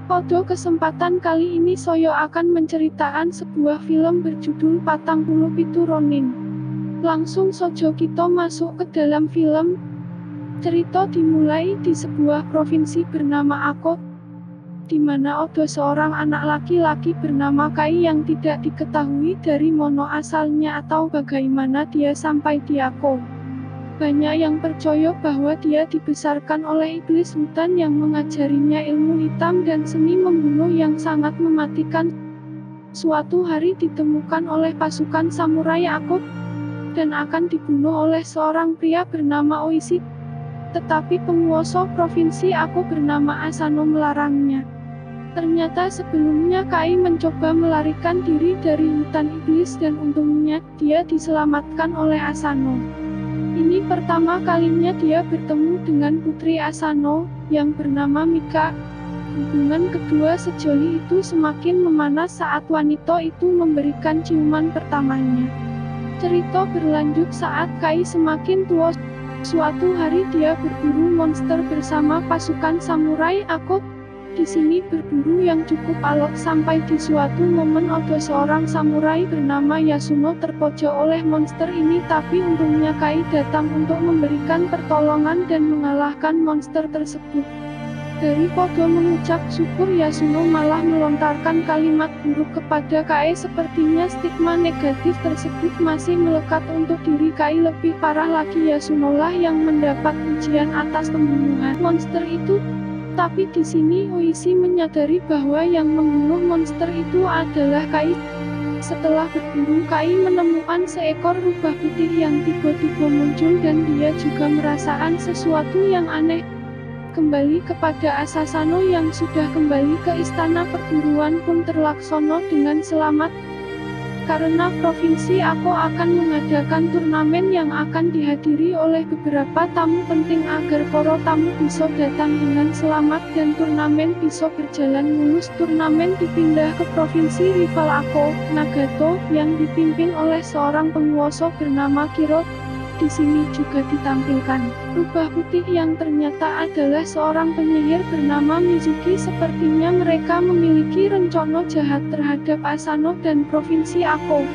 Pada kesempatan kali ini saya akan menceritakan sebuah film berjudul 47 Ronin. Langsung saja kita masuk ke dalam film. Cerita dimulai di sebuah provinsi bernama Akot, di mana ada seorang anak laki-laki bernama Kai yang tidak diketahui dari mana asalnya atau bagaimana dia sampai di Akot. Banyak yang percaya bahwa dia dibesarkan oleh iblis hutan yang mengajarinya ilmu hitam dan seni membunuh yang sangat mematikan. Suatu hari ditemukan oleh pasukan samurai Akot dan akan dibunuh oleh seorang pria bernama Oishi. Tetapi penguasa provinsi Akot bernama Asano melarangnya. Ternyata sebelumnya Kai mencoba melarikan diri dari hutan iblis dan untungnya dia diselamatkan oleh Asano. Ini pertama kalinya dia bertemu dengan putri Asano, yang bernama Mika. Hubungan kedua sejoli itu semakin memanas saat wanita itu memberikan ciuman pertamanya. Cerita berlanjut saat Kai semakin tua. Suatu hari dia berburu monster bersama pasukan samurai Akot. Di sini berburu yang cukup alot sampai di suatu momen ada seorang samurai bernama Yasuno terpojok oleh monster ini, tapi untungnya Kai datang untuk memberikan pertolongan dan mengalahkan monster tersebut. Daripada mengucap syukur, Yasuno malah melontarkan kalimat buruk kepada Kai. Sepertinya stigma negatif tersebut masih melekat untuk diri Kai. Lebih parah lagi, Yasuno lah yang mendapat ujian atas pembunuhan monster itu. Tapi di sini Oishi menyadari bahwa yang membunuh monster itu adalah Kai. Setelah berburu, Kai menemukan seekor rubah putih yang tiba-tiba muncul dan dia juga merasakan sesuatu yang aneh. Kembali kepada Asano yang sudah kembali ke istana perburuan pun terlaksana dengan selamat. Karena provinsi Akot akan mengadakan turnamen yang akan dihadiri oleh beberapa tamu penting agar para tamu bisa datang dengan selamat dan turnamen bisa berjalan mulus. Turnamen dipindah ke provinsi rival Akot, Nagato, yang dipimpin oleh seorang penguasa bernama Kiro. Di sini juga ditampilkan rubah putih yang ternyata adalah seorang penyihir bernama Mizuki. Sepertinya mereka memiliki rencana jahat terhadap Asano dan provinsi Akot.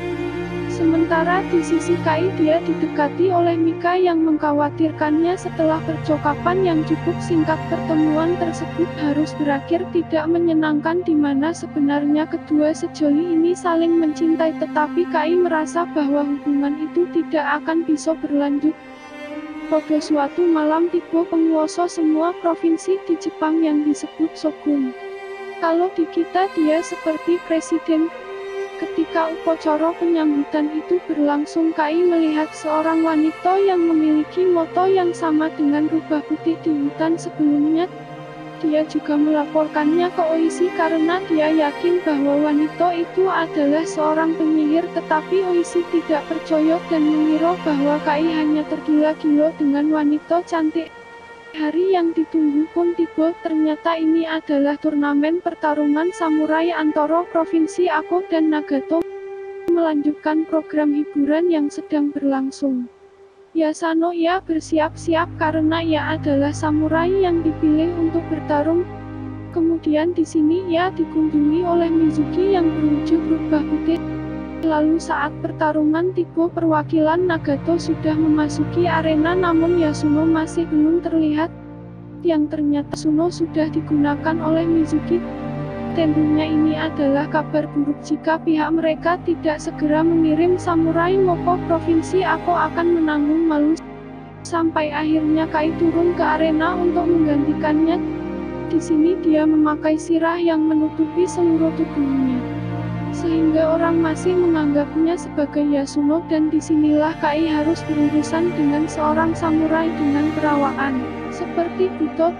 Sementara di sisi Kai, dia didekati oleh Mika yang mengkhawatirkannya. Setelah percakapan yang cukup singkat, pertemuan tersebut harus berakhir tidak menyenangkan, di mana sebenarnya kedua sejoli ini saling mencintai, tetapi Kai merasa bahwa hubungan itu tidak akan bisa berlanjut. Pada suatu malam tiba penguasa semua provinsi di Jepang yang disebut Shogun. Kalau di kita dia seperti presiden. Ketika upacara penyambutan itu berlangsung, Kai melihat seorang wanita yang memiliki moto yang sama dengan rubah putih di hutan sebelumnya. Dia juga melaporkannya ke Oishi karena dia yakin bahwa wanita itu adalah seorang penyihir, tetapi Oishi tidak percaya dan mengira bahwa Kai hanya tergila-gila dengan wanita cantik. Hari yang ditunggu pun tiba, ternyata ini adalah turnamen pertarungan samurai antara provinsi Akot dan Nagato, melanjutkan program hiburan yang sedang berlangsung. Yasano ia bersiap-siap karena ia adalah samurai yang dipilih untuk bertarung. Kemudian di sini ia dikunjungi oleh Mizuki yang berwujud rubah putih. Lalu saat pertarungan tiba, perwakilan Nagato sudah memasuki arena, namun Yasuno masih belum terlihat. Yang ternyata Yasuno sudah digunakan oleh Mizuki. Tentunya ini adalah kabar buruk jika pihak mereka tidak segera mengirim samurai, maka provinsi Akot akan menanggung malu. Sampai akhirnya Kai turun ke arena untuk menggantikannya. Di sini dia memakai sirah yang menutupi seluruh tubuhnya, sehingga orang masih menganggapnya sebagai Yasuno, dan disinilah Kai harus berurusan dengan seorang samurai dengan perawakan seperti Buto.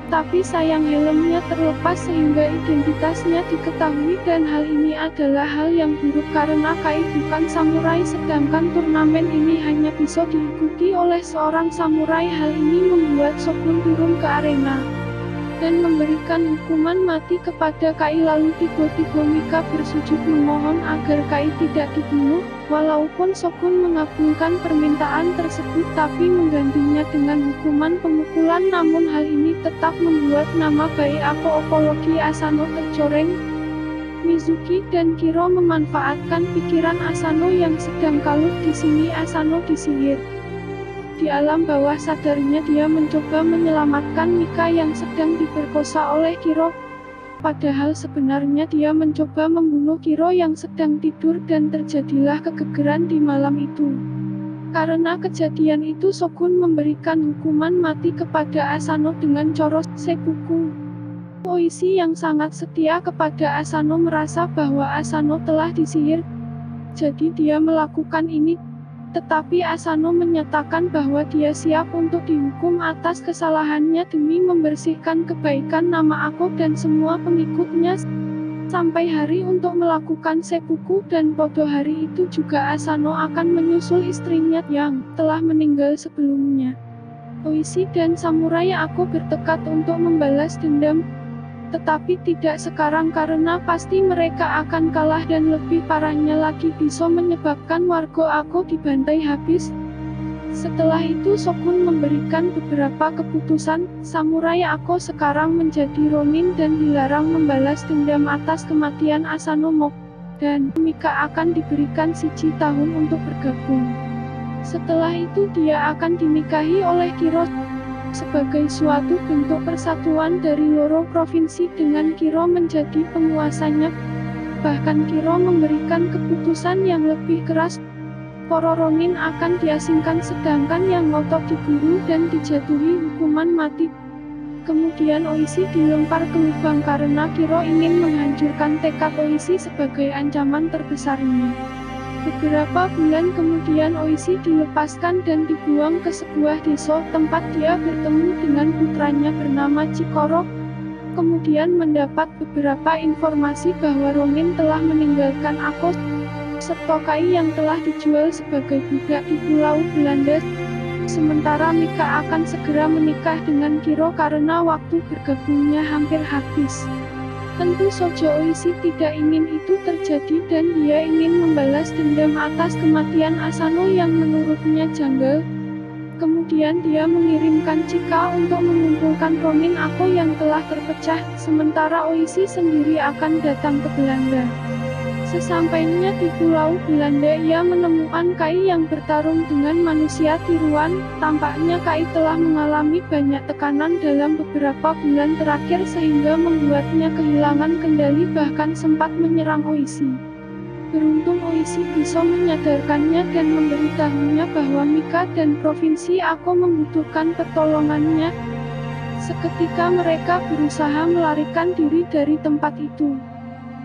Tapi sayang helmnya terlepas sehingga identitasnya diketahui, dan hal ini adalah hal yang buruk karena Kai bukan samurai, sedangkan turnamen ini hanya bisa diikuti oleh seorang samurai. Hal ini membuat Shogun turun ke arena. dan memberikan hukuman mati kepada Kai. Lalu tiba-tiba Mika bersujud memohon agar Kai tidak dibunuh, walaupun Shogun mengabulkan permintaan tersebut tapi menggantinya dengan hukuman pemukulan. Namun hal ini tetap membuat nama baik apologi Asano tercoreng. Mizuki dan Kiro memanfaatkan pikiran Asano yang sedang kalut. Di sini Asano disihir. Di alam bawah sadarnya dia mencoba menyelamatkan Mika yang sedang diperkosa oleh Kiro. Padahal sebenarnya dia mencoba membunuh Kiro yang sedang tidur dan terjadilah kegegeran di malam itu. Karena kejadian itu Shogun memberikan hukuman mati kepada Asano dengan cara seppuku. Oishi yang sangat setia kepada Asano merasa bahwa Asano telah disihir, jadi dia melakukan ini. Tetapi Asano menyatakan bahwa dia siap untuk dihukum atas kesalahannya demi membersihkan kebaikan nama aku dan semua pengikutnya. Sampai hari untuk melakukan seppuku dan pada hari itu juga Asano akan menyusul istrinya yang telah meninggal sebelumnya. Oishi dan samurai aku bertekad untuk membalas dendam. Tetapi tidak sekarang karena pasti mereka akan kalah dan lebih parahnya lagi bisa menyebabkan warga aku dibantai habis. Setelah itu Shogun memberikan beberapa keputusan. Samurai aku sekarang menjadi Ronin dan dilarang membalas dendam atas kematian Asano Mok. Dan Mika akan diberikan 1 tahun untuk bergabung. Setelah itu dia akan dinikahi oleh Kiro sebagai suatu bentuk persatuan dari loro provinsi dengan Kiro menjadi penguasanya. Bahkan Kiro memberikan keputusan yang lebih keras. Para Ronin akan diasingkan sedangkan yang ngotot diburu dan dijatuhi hukuman mati. Kemudian Oishi dilempar ke lubang karena Kiro ingin menghancurkan tekad Oishi sebagai ancaman terbesarnya. Beberapa bulan kemudian Oishi dilepaskan dan dibuang ke sebuah desa tempat dia bertemu dengan putranya bernama Chikoro. Kemudian mendapat beberapa informasi bahwa Ronin telah meninggalkan Ako serta Kai yang telah dijual sebagai budak di Pulau Belanda. Sementara Mika akan segera menikah dengan Kiro karena waktu bergabungnya hampir habis. Tentu saja Oishi tidak ingin itu terjadi dan dia ingin membalas dendam atas kematian Asano yang menurutnya janggal. Kemudian dia mengirimkan Chika untuk mengumpulkan Ronin Ako yang telah terpecah, sementara Oishi sendiri akan datang ke Belanda. Sesampainya di Pulau Belanda ia menemukan Kai yang bertarung dengan manusia tiruan. Tampaknya Kai telah mengalami banyak tekanan dalam beberapa bulan terakhir sehingga membuatnya kehilangan kendali bahkan sempat menyerang Oishi. Beruntung Oishi bisa menyadarkannya dan memberitahunya bahwa Mika dan Provinsi Ako membutuhkan pertolongannya. Seketika mereka berusaha melarikan diri dari tempat itu.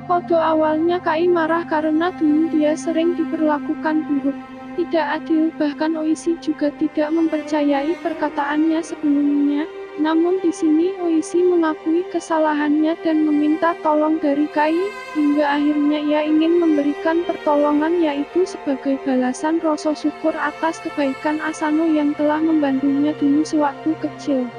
Pada awalnya Kai marah karena dulu dia sering diperlakukan buruk, tidak adil, bahkan Oishi juga tidak mempercayai perkataannya sebelumnya. Namun di sini Oishi mengakui kesalahannya dan meminta tolong dari Kai, hingga akhirnya ia ingin memberikan pertolongan yaitu sebagai balasan rasa syukur atas kebaikan Asano yang telah membantunya dulu sewaktu kecil.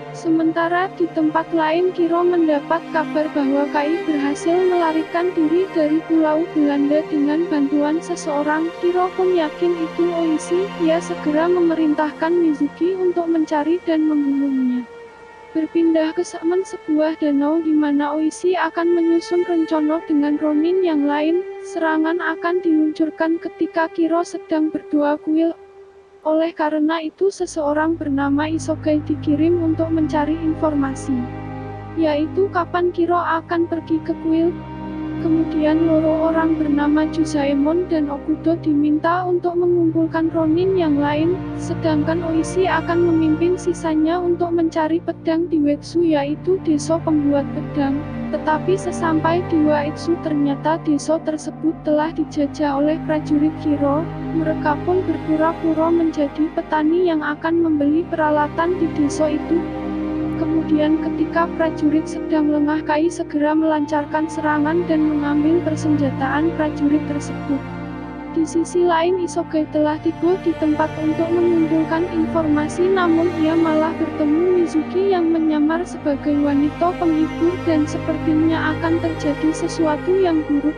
Sementara di tempat lain Kiro mendapat kabar bahwa Kai berhasil melarikan diri dari Pulau Belanda dengan bantuan seseorang. Kiro pun yakin itu Oishi. Ia segera memerintahkan Mizuki untuk mencari dan membunuhnya. Berpindah ke Semen, sebuah danau di mana Oishi akan menyusun rencana dengan Ronin yang lain. Serangan akan diluncurkan ketika Kiro sedang berdoa kuil. Oleh karena itu seseorang bernama Isogai dikirim untuk mencari informasi, yaitu kapan Kiro akan pergi ke kuil. Kemudian loro orang bernama Juzaemon dan Okudo diminta untuk mengumpulkan Ronin yang lain, sedangkan Oishi akan memimpin sisanya untuk mencari pedang di Uetsu yaitu desa pembuat pedang. Tetapi sesampai di Waitsu ternyata desa tersebut telah dijajah oleh prajurit Kiro. Mereka pun berpura-pura menjadi petani yang akan membeli peralatan di desa itu. Kemudian ketika prajurit sedang lengah, Kai segera melancarkan serangan dan mengambil persenjataan prajurit tersebut. Di sisi lain Isogai telah tiba di tempat untuk mengumpulkan informasi, namun ia malah bertemu Mizuki yang menyamar sebagai wanita penghibur dan sepertinya akan terjadi sesuatu yang buruk.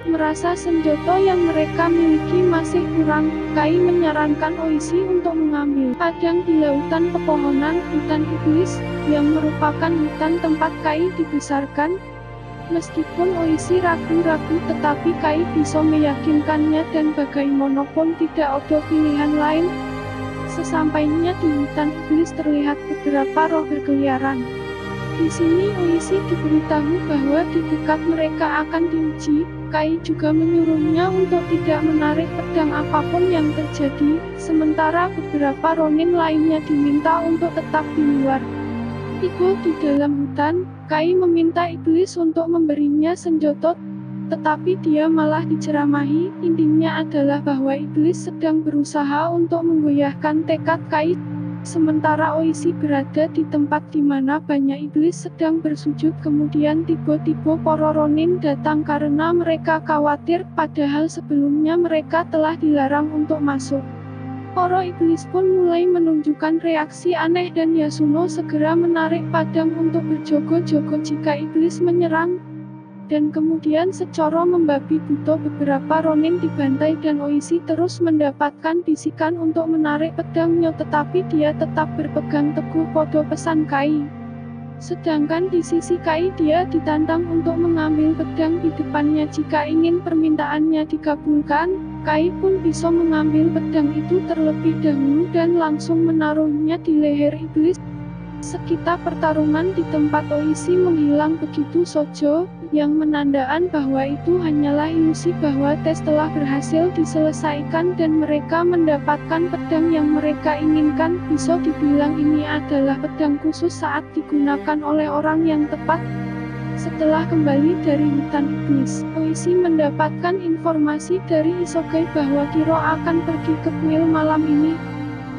Merasa senjata yang mereka miliki masih kurang, Kai menyarankan Oishi untuk mengambil padang di lautan pepohonan hutan iblis, yang merupakan hutan tempat Kai dibesarkan. Meskipun Oishi ragu-ragu, tetapi Kai bisa meyakinkannya dan bagaimanapun tidak ada pilihan lain. Sesampainya di hutan iblis terlihat beberapa roh berkeliaran. Di sini Oishi diberitahu bahwa di dekat mereka akan diuji. Kai juga menyuruhnya untuk tidak menarik pedang apapun yang terjadi, sementara beberapa ronin lainnya diminta untuk tetap di luar. Tiba di dalam hutan, Kai meminta iblis untuk memberinya senjata, tetapi dia malah diceramahi. Intinya adalah bahwa iblis sedang berusaha untuk menggoyahkan tekad Kai. Sementara Oishi berada di tempat di mana banyak iblis sedang bersujud. Kemudian tiba-tiba para ronin datang karena mereka khawatir, padahal sebelumnya mereka telah dilarang untuk masuk. Para iblis pun mulai menunjukkan reaksi aneh dan Yasuno segera menarik padang untuk berjogo-jogo jika iblis menyerang. Dan kemudian secara membabi buta beberapa ronin dibantai dan Oishi terus mendapatkan bisikan untuk menarik pedangnya, tetapi dia tetap berpegang teguh pada pesan Kai. Sedangkan di sisi Kai, dia ditantang untuk mengambil pedang di depannya jika ingin permintaannya dikabulkan. Kai pun bisa mengambil pedang itu terlebih dahulu dan langsung menaruhnya di leher iblis. Sekitar pertarungan di tempat Oishi menghilang begitu saja, yang menandakan bahwa itu hanyalah ilusi bahwa tes telah berhasil diselesaikan dan mereka mendapatkan pedang yang mereka inginkan. Bisa dibilang ini adalah pedang khusus saat digunakan oleh orang yang tepat. Setelah kembali dari hutan iblis, Oishi mendapatkan informasi dari Isogai bahwa Kiro akan pergi ke kuil malam ini.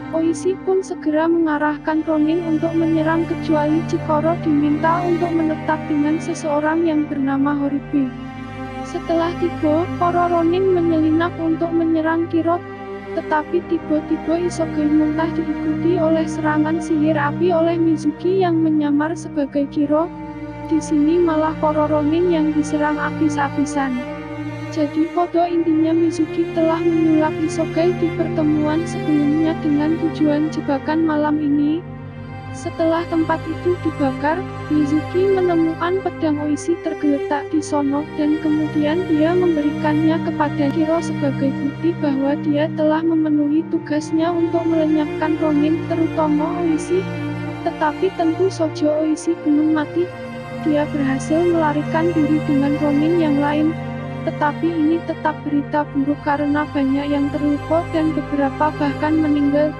Oishi pun segera mengarahkan ronin untuk menyerang kecuali Chikoro diminta untuk menetap dengan seseorang yang bernama Horibe. Setelah tiba, para ronin menyelinap untuk menyerang Kiro, tetapi tiba-tiba Isogai muntah diikuti oleh serangan sihir api oleh Mizuki yang menyamar sebagai Kiro. Di sini malah para ronin yang diserang habis-habisan. Jadi pada intinya Mizuki telah menyulap Isogai di pertemuan sebelumnya dengan tujuan jebakan malam ini. Setelah tempat itu dibakar, Mizuki menemukan pedang Oishi tergeletak di sono dan kemudian dia memberikannya kepada Kiro sebagai bukti bahwa dia telah memenuhi tugasnya untuk melenyapkan ronin, terutama Oishi. Tetapi tentu saja Oishi belum mati. Dia berhasil melarikan diri dengan ronin yang lain. Tetapi ini tetap berita buruk karena banyak yang terluka dan beberapa bahkan meninggal.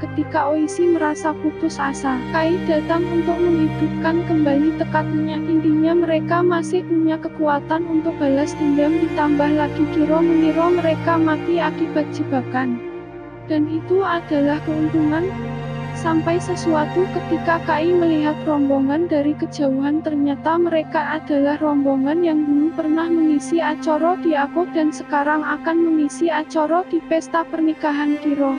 Ketika Oishi merasa putus asa, Kai datang untuk menghidupkan kembali tekadnya. Intinya mereka masih punya kekuatan untuk balas dendam, ditambah lagi Kiro mengira mereka mati akibat jebakan. Dan itu adalah keuntungan. Sampai sesuatu ketika Kai melihat rombongan dari kejauhan, ternyata mereka adalah rombongan yang dulu pernah mengisi acara di Ako dan sekarang akan mengisi acara di pesta pernikahan Kiro.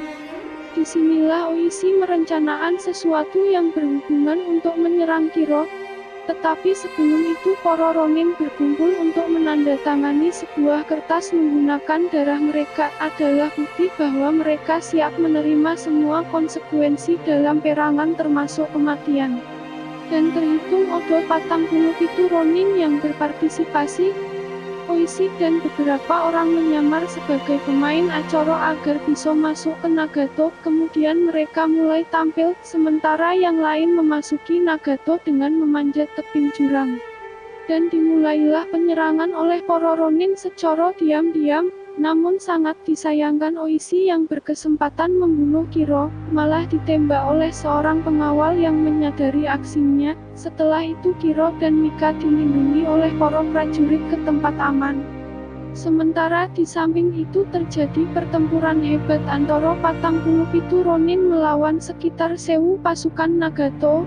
Disinilah Oishi merencanakan sesuatu yang berhubungan untuk menyerang Kiro. Tetapi sebelum itu para ronin berkumpul untuk menandatangani sebuah kertas menggunakan darah mereka adalah bukti bahwa mereka siap menerima semua konsekuensi dalam perangan termasuk kematian. Dan terhitung ada 47 ronin yang berpartisipasi. Oishi dan beberapa orang menyamar sebagai pemain acara agar bisa masuk ke Nagato. Kemudian mereka mulai tampil, sementara yang lain memasuki Nagato dengan memanjat tebing jurang. Dan dimulailah penyerangan oleh para ronin secara diam-diam. Namun sangat disayangkan Oishi yang berkesempatan membunuh Kiro, malah ditembak oleh seorang pengawal yang menyadari aksinya. Setelah itu Kiro dan Mika dilindungi oleh para prajurit ke tempat aman. Sementara di samping itu terjadi pertempuran hebat antara 47 ronin melawan sekitar 1000 pasukan Nagato.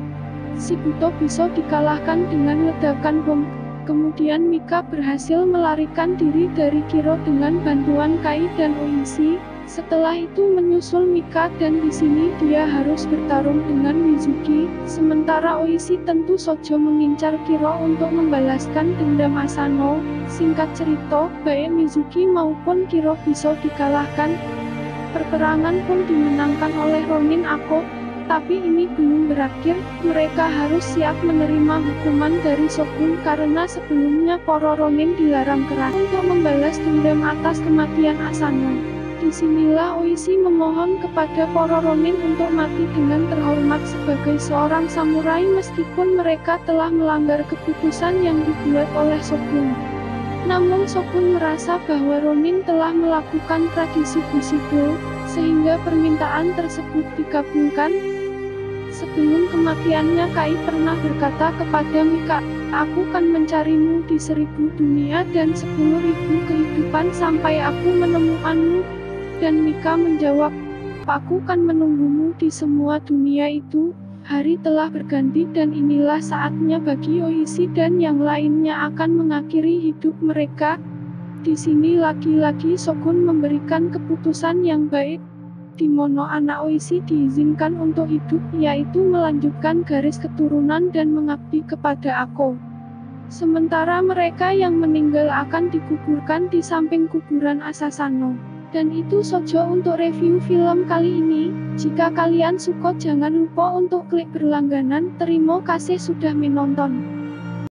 Shibuto bisa dikalahkan dengan ledakan bom. Kemudian Mika berhasil melarikan diri dari Kiro dengan bantuan Kai dan Oishi. Setelah itu menyusul Mika dan di sini dia harus bertarung dengan Mizuki. Sementara Oishi tentu saja mengincar Kiro untuk membalaskan dendam Asano. Singkat cerita, baik Mizuki maupun Kiro bisa dikalahkan. Perperangan pun dimenangkan oleh Ronin Ako. Tapi ini belum berakhir, mereka harus siap menerima hukuman dari Shogun karena sebelumnya para Ronin dilarang keras untuk membalas dendam atas kematian Asano. Disinilah Oishi memohon kepada para Ronin untuk mati dengan terhormat sebagai seorang samurai meskipun mereka telah melanggar keputusan yang dibuat oleh Shogun. Namun Shogun merasa bahwa Ronin telah melakukan tradisi Bushido, sehingga permintaan tersebut dikabulkan. Sebelum kematiannya Kai pernah berkata kepada Mika, "Aku kan mencarimu di 1000 dunia dan 10.000 kehidupan sampai aku menemukanmu." Dan Mika menjawab, "Aku kan menunggumu di semua dunia itu." Hari telah berganti dan inilah saatnya bagi Oishi dan yang lainnya akan mengakhiri hidup mereka. Di sini lagi-lagi Shogun memberikan keputusan yang baik, di mana anak Oishi diizinkan untuk hidup, yaitu melanjutkan garis keturunan dan mengabdi kepada Ako. Sementara mereka yang meninggal akan dikuburkan di samping kuburan Asasano. Dan itu saja untuk review film kali ini. Jika kalian suka jangan lupa untuk klik berlangganan. Terima kasih sudah menonton.